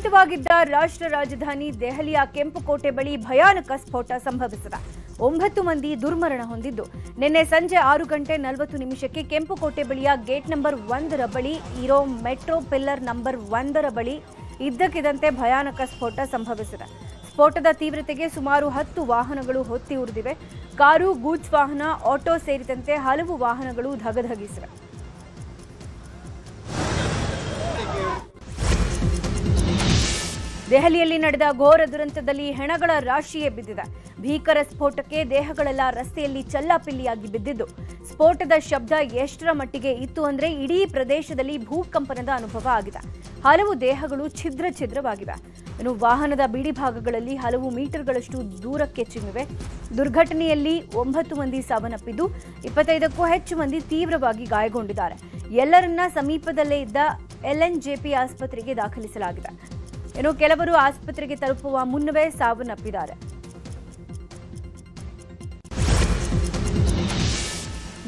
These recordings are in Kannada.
ಶಾಂತವಾಗಿದ್ದ ರಾಷ್ಟ್ರ ರಾಜಧಾನಿ ದೆಹಲಿಯ ಕೆಂಪುಕೋಟೆ ಬಳಿ ಭಯಾನಕ ಸ್ಫೋಟ ಸಂಭವಿಸಿದೆ. 9 ಮಂದಿ ದುರ್ಮರಣ ಹೊಂದಿದ್ದು, ನಿನ್ನೆ ಸಂಜೆ 6:40 ಕೆಂಪುಕೋಟೆ ಬಳಿಯ ಗೇಟ್ ನಂಬರ್ 1 ಬಳಿ ಇರೋ ಮೆಟ್ರೋ ಪಿಲ್ಲರ್ ನಂಬರ್ 1 ಬಳಿ ಇದ್ದಕ್ಕಿದ್ದಂತೆ ಭಯಾನಕ ಸ್ಫೋಟ ಸಂಭವಿಸಿದೆ. ಸ್ಫೋಟದ ತೀವ್ರತೆಗೆ ಸುಮಾರು 10 ವಾಹನಗಳು ಹೊತ್ತಿ ಉರಿದಿವೆ. ಕಾರು, ಗೂಡ್ಸ್ ವಾಹನ, ಆಟೋ ಸೇರಿದಂತೆ ಹಲವು ವಾಹನಗಳು ಧಗಧಗಿಸಿವೆ. ದೆಹಲಿಯಲ್ಲಿ ನಡೆದ ಘೋರ ದುರಂತದಲ್ಲಿ ಹೆಣಗಳ ರಾಶಿಯೇ ಬಿದ್ದಿದೆ. ಭೀಕರ ಸ್ಫೋಟಕ್ಕೆ ದೇಹಗಳೆಲ್ಲ ರಸ್ತೆಯಲ್ಲಿ ಚಲ್ಲಾಪಿಲ್ಲಿಯಾಗಿ ಬಿದ್ದಿದ್ದು, ಸ್ಫೋಟದ ಶಬ್ದ ಎಷ್ಟರ ಮಟ್ಟಿಗೆ ಇತ್ತು ಅಂದ್ರೆ ಇಡೀ ಪ್ರದೇಶದಲ್ಲಿ ಭೂಕಂಪನದ ಅನುಭವ ಆಗಿದೆ. ಹಲವು ದೇಹಗಳು ಛಿದ್ರವಾಗಿವೆ. ಇನ್ನು ವಾಹನದ ಬಿಡಿಭಾಗಗಳಲ್ಲಿ ಹಲವು ಮೀಟರ್ಗಳಷ್ಟು ದೂರಕ್ಕೆ ಚಿಮ್ಮಿವೆ. ದುರ್ಘಟನೆಯಲ್ಲಿ 9 ಮಂದಿ ಸಾವನ್ನಪ್ಪಿದ್ದು, 25ಕ್ಕೂ ಹೆಚ್ಚು ಮಂದಿ ತೀವ್ರವಾಗಿ ಗಾಯಗೊಂಡಿದ್ದಾರೆ. ಎಲ್ಲರನ್ನ ಸಮೀಪದಲ್ಲೇ ಇದ್ದ LNJP ಆಸ್ಪತ್ರೆಗೆ ದಾಖಲಿಸಲಾಗಿದೆ. ಇನ್ನು ಕೆಲವರು ಆಸ್ಪತ್ರೆಗೆ ತಲುಪುವ ಮುನ್ನವೇ ಸಾವನ್ನಪ್ಪಿದ್ದಾರೆ.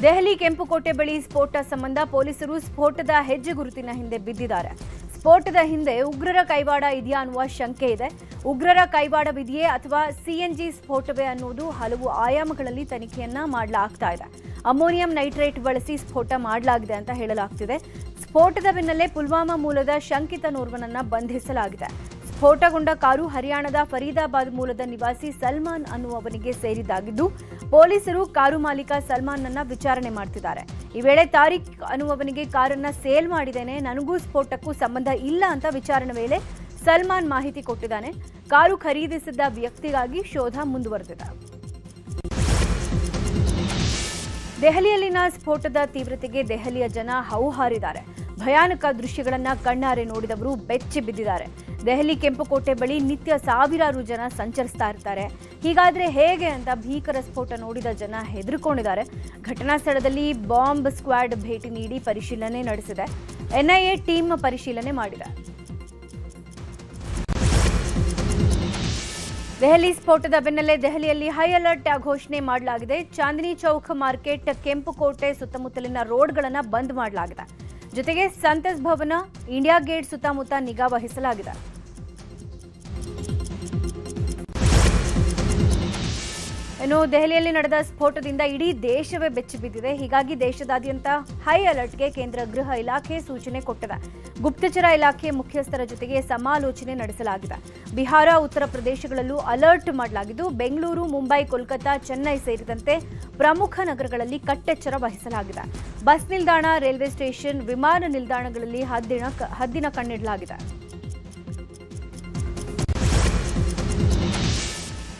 ದೆಹಲಿ ಕೆಂಪುಕೋಟೆ ಬಳಿ ಸ್ಫೋಟ ಸಂಬಂಧ ಪೊಲೀಸರು ಸ್ಫೋಟದ ಹೆಜ್ಜೆ ಗುರುತಿನ ಹಿಂದೆ ಬಿದ್ದಿದ್ದಾರೆ. ಸ್ಫೋಟದ ಹಿಂದೆ ಉಗ್ರರ ಕೈವಾಡ ಇದೆಯಾ ಅನ್ನುವ ಶಂಕೆ ಇದೆ. ಉಗ್ರರ ಕೈವಾಡವಿದೆಯೇ ಅಥವಾ CNG ಸ್ಫೋಟವೇ ಅನ್ನೋದು ಹಲವು ಆಯಾಮಗಳಲ್ಲಿ ತನಿಖೆಯನ್ನ ಮಾಡಲಾಗ್ತಾ ಇದೆ. ಅಮೋನಿಯಂ ನೈಟ್ರೇಟ್ ಬಳಸಿ ಸ್ಫೋಟ ಮಾಡಲಾಗಿದೆ ಅಂತ ಹೇಳಲಾಗ್ತಿದೆ. ಸ್ಫೋಟದ ಬೆನ್ನಲ್ಲೇ ಪುಲ್ವಾಮಾ ಮೂಲದ ಶಂಕಿತನೋರ್ವನನ್ನ ಬಂಧಿಸಲಾಗಿದೆ. ಸ್ಫೋಟಗೊಂಡ ಕಾರು ಹರಿಯಾಣದ ಫರೀದಾಬಾದ್ ಮೂಲದ ನಿವಾಸಿ ಸಲ್ಮಾನ್ ಅನ್ನುವವನಿಗೆ ಸೇರಿದ್ದಾಗಿದ್ದು, ಪೊಲೀಸರು ಕಾರು ಮಾಲೀಕ ಸಲ್ಮಾನ್ನನ್ನ ವಿಚಾರಣೆ ಮಾಡ್ತಿದ್ದಾರೆ. ಈ ವೇಳೆ ತಾರಿಕ್ ಅನ್ನುವವನಿಗೆ ಕಾರನ್ನ ಸೇಲ್ ಮಾಡಿದ್ದೇನೆ, ನನಗೂ ಸ್ಫೋಟಕ್ಕೂ ಸಂಬಂಧ ಇಲ್ಲ ಅಂತ ವಿಚಾರಣೆ ವೇಳೆ ಸಲ್ಮಾನ್ ಮಾಹಿತಿ ಕೊಟ್ಟಿದ್ದಾನೆ. ಕಾರು ಖರೀದಿಸಿದ್ದ ವ್ಯಕ್ತಿಗಾಗಿ ಶೋಧ ಮುಂದುವರೆದಿದೆ. ದೆಹಲಿಯಲ್ಲಿನ ಸ್ಫೋಟದ ತೀವ್ರತೆಗೆ ದೆಹಲಿಯ ಜನ ಹೌಹಾರಿದ್ದಾರೆ. ಭಯಾನಕ ದೃಶ್ಯಗಳನ್ನ ಕಣ್ಣಾರೆ ನೋಡಿದವರು ಬೆಚ್ಚಿ ಬಿದ್ದಿದ್ದಾರೆ. ದೆಹಲಿ ಕೆಂಪುಕೋಟೆ ಬಳಿ ನಿತ್ಯ ಸಾವಿರಾರು ಜನ ಸಂಚರಿಸ್ತಾ ಇರ್ತಾರೆ. ಹೀಗಾದ್ರೆ ಹೇಗೆ ಅಂತ ಭೀಕರ ಸ್ಫೋಟ ನೋಡಿದ ಜನ ಹೆದರಿಕೊಂಡಿದ್ದಾರೆ. ಘಟನಾ ಸ್ಥಳದಲ್ಲಿ ಬಾಂಬ್ ಸ್ಕ್ವಾಡ್ ಭೇಟಿ ನೀಡಿ ಪರಿಶೀಲನೆ ನಡೆಸಿದೆ. NIA ಟೀಮ್ ಪರಿಶೀಲನೆ ಮಾಡಿದೆ. ದೆಹಲಿ ಸ್ಫೋಟದ ಬೆನ್ನಲ್ಲೇ ದೆಹಲಿಯಲ್ಲಿ ಹೈ ಅಲರ್ಟ್ ಘೋಷಣೆ ಮಾಡಲಾಗಿದೆ. ಚಾಂದಿನಿ ಚೌಕ್ ಮಾರ್ಕೆಟ್, ಕೆಂಪುಕೋಟೆ ಸುತ್ತಮುತ್ತಲಿನ ರೋಡ್ಗಳನ್ನು ಬಂದ್ ಮಾಡಲಾಗಿದೆ. ಜೊತೆಗೆ ಸಂತಸ್ ಭವನ, ಇಂಡಿಯಾ ಗೇಟ್ ಸುತ್ತಮುತ್ತ ನಿಗಾ ವಹಿಸಲಾಗಿದೆ. ಇನ್ನು ದೆಹಲಿಯಲ್ಲಿ ನಡೆದ ಸ್ಫೋಟದಿಂದ ಇಡೀ ದೇಶವೇ ಬೆಚ್ಚಿಬಿದ್ದಿದೆ. ಹೀಗಾಗಿ ದೇಶದಾದ್ಯಂತ ಹೈ ಅಲರ್ಟ್ಗೆ ಕೇಂದ್ರ ಗೃಹ ಇಲಾಖೆ ಸೂಚನೆ ಕೊಟ್ಟಿದೆ. ಗುಪ್ತಚರ ಇಲಾಖೆ ಮುಖ್ಯಸ್ಥರ ಜೊತೆಗೆ ಸಮಾಲೋಚನೆ ನಡೆಸಲಾಗಿದೆ. ಬಿಹಾರ, ಉತ್ತರ ಪ್ರದೇಶಗಳಲ್ಲೂ ಅಲರ್ಟ್ ಮಾಡಲಾಗಿದ್ದು, ಬೆಂಗಳೂರು, ಮುಂಬೈ, ಕೋಲ್ಕತಾ, ಚೆನ್ನೈ ಸೇರಿದಂತೆ ಪ್ರಮುಖ ನಗರಗಳಲ್ಲಿ ಕಟ್ಟೆಚ್ಚರ ವಹಿಸಲಾಗಿದೆ. ಬಸ್ ನಿಲ್ದಾಣ, ರೈಲ್ವೆ ಸ್ಟೇಷನ್, ವಿಮಾನ ನಿಲ್ದಾಣಗಳಲ್ಲಿ ಹದ್ದಿನ ಕಣ್ಣಿಡಲಾಗಿದೆ.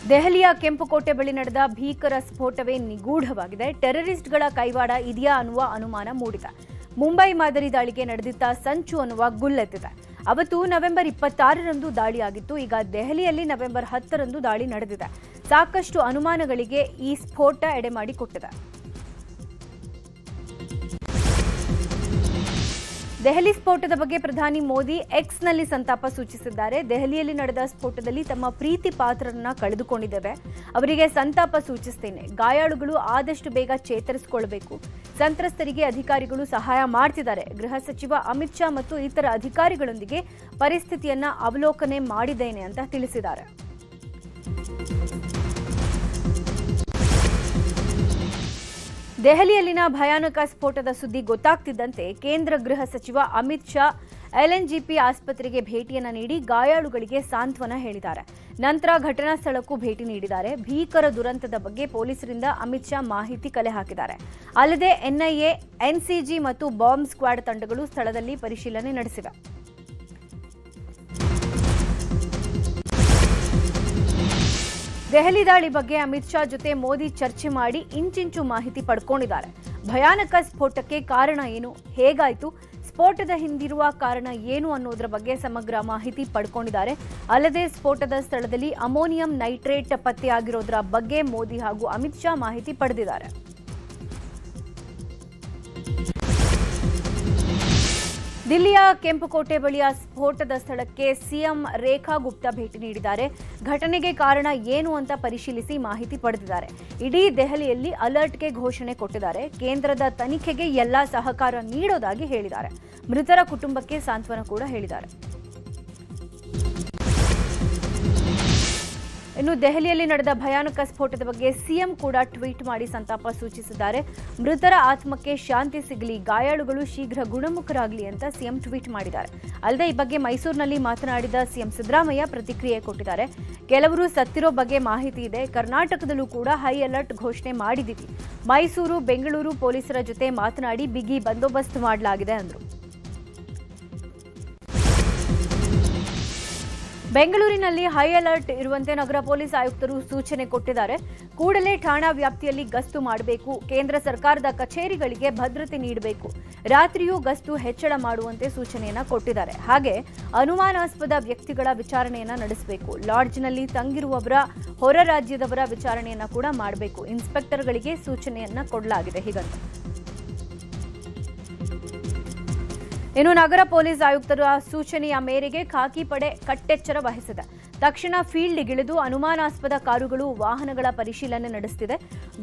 ದೆಹಲಿಯ ಕೆಂಪುಕೋಟೆ ಬಳಿ ನಡೆದ ಭೀಕರ ಸ್ಫೋಟವೇ ನಿಗೂಢವಾಗಿದೆ. ಟೆರರಿಸ್ಟ್ಗಳ ಕೈವಾಡ ಇದೆಯಾ ಅನ್ನುವ ಅನುಮಾನ ಮೂಡಿದೆ. ಮುಂಬೈ ಮಾದರಿ ದಾಳಿಗೆ ನಡೆದಿದ್ದ ಸಂಚು ಅನ್ನುವ ಗುಲ್ಲೆತ್ತಿದೆ. ಅವತ್ತು ನವೆಂಬರ್ 26ರಂದು ದಾಳಿಯಾಗಿತ್ತು. ಈಗ ದೆಹಲಿಯಲ್ಲಿ ನವೆಂಬರ್ 10ರಂದು ದಾಳಿ ನಡೆದಿದೆ. ಸಾಕಷ್ಟು ಅನುಮಾನಗಳಿಗೆ ಈ ಸ್ಫೋಟ ಎಡೆಮಾಡಿಕೊಟ್ಟಿದೆ. ದೆಹಲಿ ಸ್ಫೋಟದ ಬಗ್ಗೆ ಪ್ರಧಾನಿ ಮೋದಿ ಎಕ್ಸ್ನಲ್ಲಿ ಸಂತಾಪ ಸೂಚಿಸಿದ್ದಾರೆ. ದೆಹಲಿಯಲ್ಲಿ ನಡೆದ ಸ್ಫೋಟದಲ್ಲಿ ತಮ್ಮ ಪ್ರೀತಿ ಪಾತ್ರರನ್ನ ಕಳೆದುಕೊಂಡಿದ್ದೇವೆ. ಅವರಿಗೆ ಸಂತಾಪ ಸೂಚಿಸುತ್ತೇನೆ. ಗಾಯಾಳುಗಳು ಆದಷ್ಟು ಬೇಗ ಚೇತರಿಸಿಕೊಳ್ಳಬೇಕು. ಸಂತ್ರಸ್ತರಿಗೆ ಅಧಿಕಾರಿಗಳು ಸಹಾಯ ಮಾಡ್ತಿದ್ದಾರೆ. ಗೃಹ ಸಚಿವ ಅಮಿತ್ ಶಾ ಮತ್ತು ಇತರ ಅಧಿಕಾರಿಗಳೊಂದಿಗೆ ಪರಿಸ್ಥಿತಿಯನ್ನ ಅವಲೋಕನೆ ಮಾಡಿದ್ದೇನೆ ಅಂತ ತಿಳಿಸಿದ್ದಾರೆ. ದೆಹಲಿಯಲ್ಲಿನ ಭಯಾನಕ ಸ್ಫೋಟದ ಸುದ್ದಿ ಗೊತ್ತಾಗ್ತಿದ್ದಂತೆ ಕೇಂದ್ರ ಗೃಹ ಸಚಿವ ಅಮಿತ್ ಶಾ LNJP ಆಸ್ಪತ್ರೆಗೆ ಭೇಟಿಯನ್ನ ನೀಡಿ ಗಾಯಾಳುಗಳಿಗೆ ಸಾಂತ್ವನ ಹೇಳಿದ್ದಾರೆ. ನಂತರ ಘಟನಾ ಸ್ಥಳಕ್ಕೂ ಭೇಟಿ ನೀಡಿದ್ದಾರೆ. ಭೀಕರ ದುರಂತದ ಬಗ್ಗೆ ಪೊಲೀಸರಿಂದ ಅಮಿತ್ ಶಾ ಮಾಹಿತಿ ಕಲೆ ಹಾಕಿದ್ದಾರೆ. ಅಲ್ಲದೆ NIA, NCG ಮತ್ತು ಬಾಂಬ್ ಸ್ಕ್ವಾಡ್ ತಂಡಗಳು ಸ್ಥಳದಲ್ಲಿ ಪರಿಶೀಲನೆ ನಡೆಸಿವೆ. ದೆಹಲಿ ದಾಳಿ ಬಗ್ಗೆ ಅಮಿತ್ ಶಾ ಜೊತೆ ಮೋದಿ ಚರ್ಚೆ ಮಾಡಿ ಇಂಚಿಂಚು ಮಾಹಿತಿ ಪಡ್ಕೊಂಡಿದ್ದಾರೆ. ಭಯಾನಕ ಸ್ಫೋಟಕ್ಕೆ ಕಾರಣ ಏನು, ಹೇಗಾಯಿತು, ಸ್ಫೋಟದ ಹಿಂದಿರುವ ಕಾರಣ ಏನು ಅನ್ನೋದರ ಬಗ್ಗೆ ಸಮಗ್ರ ಮಾಹಿತಿ ಪಡ್ಕೊಂಡಿದ್ದಾರೆ. ಅಲ್ಲದೆ ಸ್ಫೋಟದ ಸ್ಥಳದಲ್ಲಿ ಅಮೋನಿಯಂ ನೈಟ್ರೇಟ್ ಪತ್ತೆಯಾಗಿರೋದರ ಬಗ್ಗೆ ಮೋದಿ ಹಾಗೂ ಅಮಿತ್ ಶಾ ಮಾಹಿತಿ ಪಡೆದಿದ್ದಾರೆ. ದಿಲ್ಲಿಯ ಕೆಂಪುಕೋಟೆ ಬಳಿಯ ಸ್ಫೋಟದ ಸ್ಥಳಕ್ಕೆ ಸಿಎಂ ರೇಖಾ ಗುಪ್ತಾ ಭೇಟಿ ನೀಡಿದ್ದಾರೆ. ಘಟನೆಗೆ ಕಾರಣ ಏನು ಅಂತ ಪರಿಶೀಲಿಸಿ ಮಾಹಿತಿ ಪಡೆದಿದ್ದಾರೆ. ಇಡೀ ದೆಹಲಿಯಲ್ಲಿ ಅಲರ್ಟ್ಗೆ ಘೋಷಣೆ ಕೊಟ್ಟಿದ್ದಾರೆ. ಕೇಂದ್ರದ ತನಿಖೆಗೆ ಎಲ್ಲಾ ಸಹಕಾರ ನೀಡೋದಾಗಿ ಹೇಳಿದ್ದಾರೆ. ಮೃತರ ಕುಟುಂಬಕ್ಕೆ ಸಾಂತ್ವನ ಕೂಡ ಹೇಳಿದ್ದಾರೆ. ಇನ್ನು ದೆಹಲಿಯಲ್ಲಿ ನಡೆದ ಭಯಾನಕ ಸ್ಫೋಟದ ಬಗ್ಗೆ ಸಿಎಂ ಕೂಡ ಟ್ವೀಟ್ ಮಾಡಿ ಸಂತಾಪ ಸೂಚಿಸಿದ್ದಾರೆ. ಮೃತರ ಆತ್ಮಕ್ಕೆ ಶಾಂತಿ ಸಿಗಲಿ, ಗಾಯಾಳುಗಳು ಶೀಘ್ರ ಗುಣಮುಖರಾಗಲಿ ಅಂತ ಸಿಎಂ ಟ್ವೀಟ್ ಮಾಡಿದ್ದಾರೆ. ಅಲ್ಲದೆ ಈ ಬಗ್ಗೆ ಮೈಸೂರಿನಲ್ಲಿ ಮಾತನಾಡಿದ ಸಿಎಂ ಸಿದ್ದರಾಮಯ್ಯ ಪ್ರತಿಕ್ರಿಯೆ ಕೊಟ್ಟಿದ್ದಾರೆ. ಕೆಲವರು ಸತ್ತಿರೋ ಬಗ್ಗೆ ಮಾಹಿತಿ ಇದೆ. ಕರ್ನಾಟಕದಲ್ಲೂ ಕೂಡ ಹೈ ಅಲರ್ಟ್ ಘೋಷಣೆ ಮಾಡಿದ್ದೀವಿ. ಮೈಸೂರು, ಬೆಂಗಳೂರು ಪೊಲೀಸರ ಜೊತೆ ಮಾತನಾಡಿ ಬಿಗಿ ಬಂದೋಬಸ್ತ್ ಮಾಡಲಾಗಿದೆ ಎಂದರು. ಬೆಂಗಳೂರಿನಲ್ಲಿ ಹೈ ಅಲರ್ಟ್ ಇರುವಂತೆ ನಗರ ಪೊಲೀಸ್ ಆಯುಕ್ತರು ಸೂಚನೆ ಕೊಟ್ಟಿದ್ದಾರೆ. ಕೂಡಲೇ ಠಾಣಾ ವ್ಯಾಪ್ತಿಯಲ್ಲಿ ಗಸ್ತು ಮಾಡಬೇಕು. ಕೇಂದ್ರ ಸರ್ಕಾರದ ಕಚೇರಿಗಳಿಗೆ ಭದ್ರತೆ ನೀಡಬೇಕು. ರಾತ್ರಿಯೂ ಗಸ್ತು ಹೆಚ್ಚಳ ಮಾಡುವಂತೆ ಸೂಚನೆಯನ್ನ ಕೊಟ್ಟಿದ್ದಾರೆ. ಹಾಗೆ ಅನುಮಾನಾಸ್ಪದ ವ್ಯಕ್ತಿಗಳ ವಿಚಾರಣೆಯನ್ನ ನಡೆಸಬೇಕು. ಲಾಡ್ಜ್ನಲ್ಲಿ ತಂಗಿರುವವರ, ಹೊರ ರಾಜ್ಯದವರ ವಿಚಾರಣೆಯನ್ನ ಕೂಡ ಮಾಡಬೇಕು. ಇನ್ಸ್ಪೆಕ್ಟರ್ಗಳಿಗೆ ಸೂಚನೆಯನ್ನ ಕೊಡಲಾಗಿದೆ. ಹೀಗಂತ ಇನ್ನು ನಗರ ಪೊಲೀಸ್ ಆಯುಕ್ತರ ಸೂಚನೆಯ ಮೇರೆಗೆ ಖಾಕಿ ಪಡೆ ಕಟ್ಟೆಚ್ಚರ ವಹಿಸಿದೆ. ತಕ್ಷಣ ಫೀಲ್ಡ್ಗಿಳಿದು ಅನುಮಾನಾಸ್ಪದ ಕಾರುಗಳು, ವಾಹನಗಳ ಪರಿಶೀಲನೆ ನಡೆಸುತ್ತಿದೆ.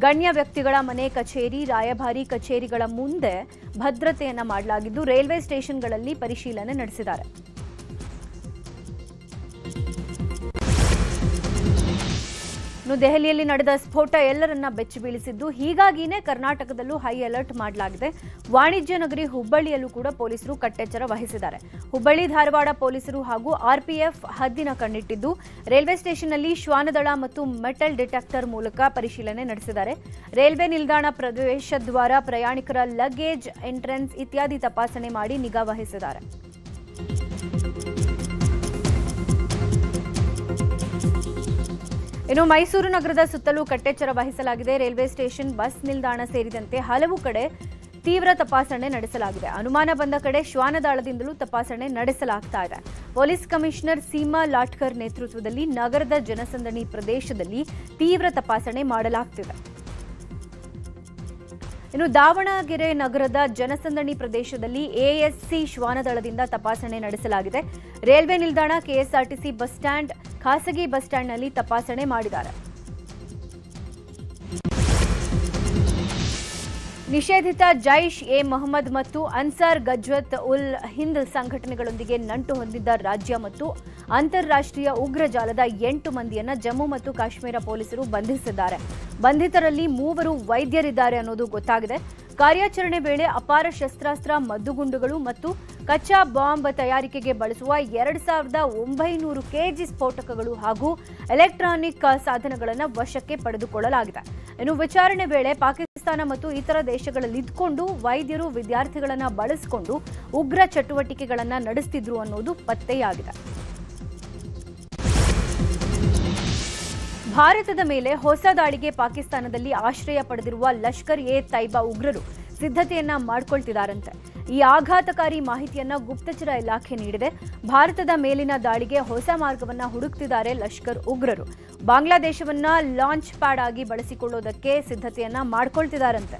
ಗಣ್ಯ ವ್ಯಕ್ತಿಗಳ ಮನೆ, ಕಚೇರಿ, ರಾಯಭಾರಿ ಕಚೇರಿಗಳ ಮುಂದೆ ಭದ್ರತೆಯನ್ನ ಮಾಡಲಾಗಿದ್ದು ರೈಲ್ವೆ ಸ್ಟೇಷನ್ಗಳಲ್ಲಿ ಪರಿಶೀಲನೆ ನಡೆಸಿದ್ದಾರೆ. ಇನ್ನು ದೆಹಲಿಯಲ್ಲಿ ನಡೆದ ಸ್ಫೋಟ ಎಲ್ಲರನ್ನ ಬೆಚ್ಚಿ ಬೀಳಿಸಿದ್ದು, ಹೀಗಾಗಿಯೇ ಕರ್ನಾಟಕದಲ್ಲೂ ಹೈ ಅಲರ್ಟ್ ಮಾಡಲಾಗಿದೆ. ವಾಣಿಜ್ಯ ನಗರಿ ಹುಬ್ಬಳ್ಳಿಯಲ್ಲೂ ಕೂಡ ಪೊಲೀಸರು ಕಟ್ಟೆಚ್ಚರ ವಹಿಸಿದ್ದಾರೆ. ಹುಬ್ಬಳ್ಳಿ, ಧಾರವಾಡ ಪೊಲೀಸರು ಹಾಗೂ ಆರ್ಪಿಎಫ್ ಹದ್ದಿನ ಕಣ್ಣಿಟ್ಟಿದ್ದು, ರೈಲ್ವೆ ಸ್ಟೇಷನ್ನಲ್ಲಿ ಶ್ವಾನದಳ ಮತ್ತು ಮೆಟಲ್ ಡಿಟೆಕ್ಟರ್ ಮೂಲಕ ಪರಿಶೀಲನೆ ನಡೆಸಿದ್ದಾರೆ. ರೈಲ್ವೆ ನಿಲ್ದಾಣ ಪ್ರವೇಶ ದ್ವಾರ, ಪ್ರಯಾಣಿಕರ ಲಗೇಜ್ ಎಂಟ್ರೆನ್ಸ್ ಇತ್ಯಾದಿ ತಪಾಸಣೆ ಮಾಡಿ ನಿಗಾ ವಹಿಸಿದ್ದಾರೆ. ಇನ್ನು ಮೈಸೂರು ನಗರದ ಸುತ್ತಲೂ ಕಟ್ಟೆಚ್ಚರ ವಹಿಸಲಾಗಿದೆ. ರೈಲ್ವೆ ಸ್ಟೇಷನ್, ಬಸ್ ನಿಲ್ದಾಣ ಸೇರಿದಂತೆ ಹಲವು ಕಡೆ ತೀವ್ರ ತಪಾಸಣೆ ನಡೆಸಲಾಗಿದೆ. ಅನುಮಾನ ಬಂದ ಕಡೆ ಶ್ವಾನದಾಳದಿಂದಲೂ ತಪಾಸಣೆ ನಡೆಸಲಾಗ್ತಾ ಇದೆ. ಪೊಲೀಸ್ ಕಮಿಷನರ್ ಸೀಮಾ ಲಾಟ್ಕರ್ ನೇತೃತ್ವದಲ್ಲಿ ನಗರದ ಜನಸಂದಣಿ ಪ್ರದೇಶದಲ್ಲಿ ತೀವ್ರ ತಪಾಸಣೆ ಮಾಡಲಾಗ್ತಿದೆ. ಇನ್ನು ದಾವಣಗೆರೆ ನಗರದ ಜನಸಂದಣಿ ಪ್ರದೇಶದಲ್ಲಿ ಎಎಸ್ಸಿ ಶ್ವಾನದಳದಿಂದ ತಪಾಸಣೆ ನಡೆಸಲಾಗಿದೆ. ರೈಲ್ವೆ ನಿಲ್ದಾಣ, ಕೆಎಸ್ಆರ್ಟಿಸಿ ಬಸ್ ಸ್ಟ್ಯಾಂಡ್, ಖಾಸಗಿ ಬಸ್ ಸ್ಟ್ಯಾಂಡ್ನಲ್ಲಿ ತಪಾಸಣೆ ಮಾಡಿದ್ದಾರೆ. ನಿಷೇಧಿತ ಜೈಷ್ ಎ ಮೊಹಮ್ಮದ್ ಮತ್ತು ಅನ್ಸಾರ್ ಗಜ್ವತ್ ಉಲ್ ಹಿಂದ್ ಸಂಘಟನೆಗಳೊಂದಿಗೆ ನಂಟು ಹೊಂದಿದ್ದ ರಾಜ್ಯ ಮತ್ತು ಅಂತಾರಾಷ್ಟ್ರೀಯ ಉಗ್ರ ಜಾಲದ 8 ಮಂದಿಯನ್ನ ಜಮ್ಮು ಮತ್ತು ಕಾಶ್ಮೀರ ಪೊಲೀಸರು ಬಂಧಿಸಿದ್ದಾರೆ. ಬಂಧಿತರಲ್ಲಿ 3 ವೈದ್ಯರಿದ್ದಾರೆ ಅನ್ನೋದು ಗೊತ್ತಾಗಿದೆ. ಕಾರ್ಯಾಚರಣೆ ವೇಳೆ ಅಪಾರ ಶಸ್ತ್ರಾಸ್ತ್ರ, ಮದ್ದುಗುಂಡುಗಳು ಮತ್ತು ಕಚ್ಚಾ ಬಾಂಬ್ ತಯಾರಿಕೆಗೆ ಬಳಸುವ 2900 ಕೆಜಿ ಸ್ಫೋಟಕಗಳು ಹಾಗೂ ಎಲೆಕ್ಟ್ರಾನಿಕ್ ಸಾಧನಗಳನ್ನು ವಶಕ್ಕೆ ಪಡೆದುಕೊಳ್ಳಲಾಗಿದೆ. ಇನ್ನು ವಿಚಾರಣೆ ವೇಳೆ ಪಾಕಿಸ್ತಾನ ಮತ್ತು ಇತರ ದೇಶಗಳಲ್ಲಿದ್ದುಕೊಂಡು ವೈದ್ಯರು ವಿದ್ಯಾರ್ಥಿಗಳನ್ನು ಬಳಸಿಕೊಂಡು ಉಗ್ರ ಚಟುವಟಿಕೆಗಳನ್ನು ನಡೆಸುತ್ತಿದ್ರು ಅನ್ನೋದು ಪತ್ತೆಯಾಗಿದೆ. ಭಾರತದ ಮೇಲೆ ಹೊಸ ದಾಳಿಗೆ ಪಾಕಿಸ್ತಾನದಲ್ಲಿ ಆಶ್ರಯ ಪಡೆದಿರುವ ಲಷ್ಕರ್ ಎ ತೈಬಾ ಉಗ್ರರು ಸಿದ್ಧತೆಯನ್ನ ಮಾಡಿಕೊಳ್ತಿದ್ದಾರಂತೆ. ಈ ಆಘಾತಕಾರಿ ಮಾಹಿತಿಯನ್ನ ಗುಪ್ತಚರ ಇಲಾಖೆ ನೀಡಿದೆ. ಭಾರತದ ಮೇಲಿನ ದಾಳಿಗೆ ಹೊಸ ಮಾರ್ಗವನ್ನ ಹುಡುಕ್ತಿದ್ದಾರೆ ಲಷ್ಕರ್ ಉಗ್ರರು. ಬಾಂಗ್ಲಾದೇಶವನ್ನ ಲಾಂಚ್ ಪ್ಯಾಡ್ ಆಗಿ ಬಳಸಿಕೊಳ್ಳೋದಕ್ಕೆ ಸಿದ್ಧತೆಯನ್ನ ಮಾಡಿಕೊಳ್ತಿದ್ದಾರಂತೆ.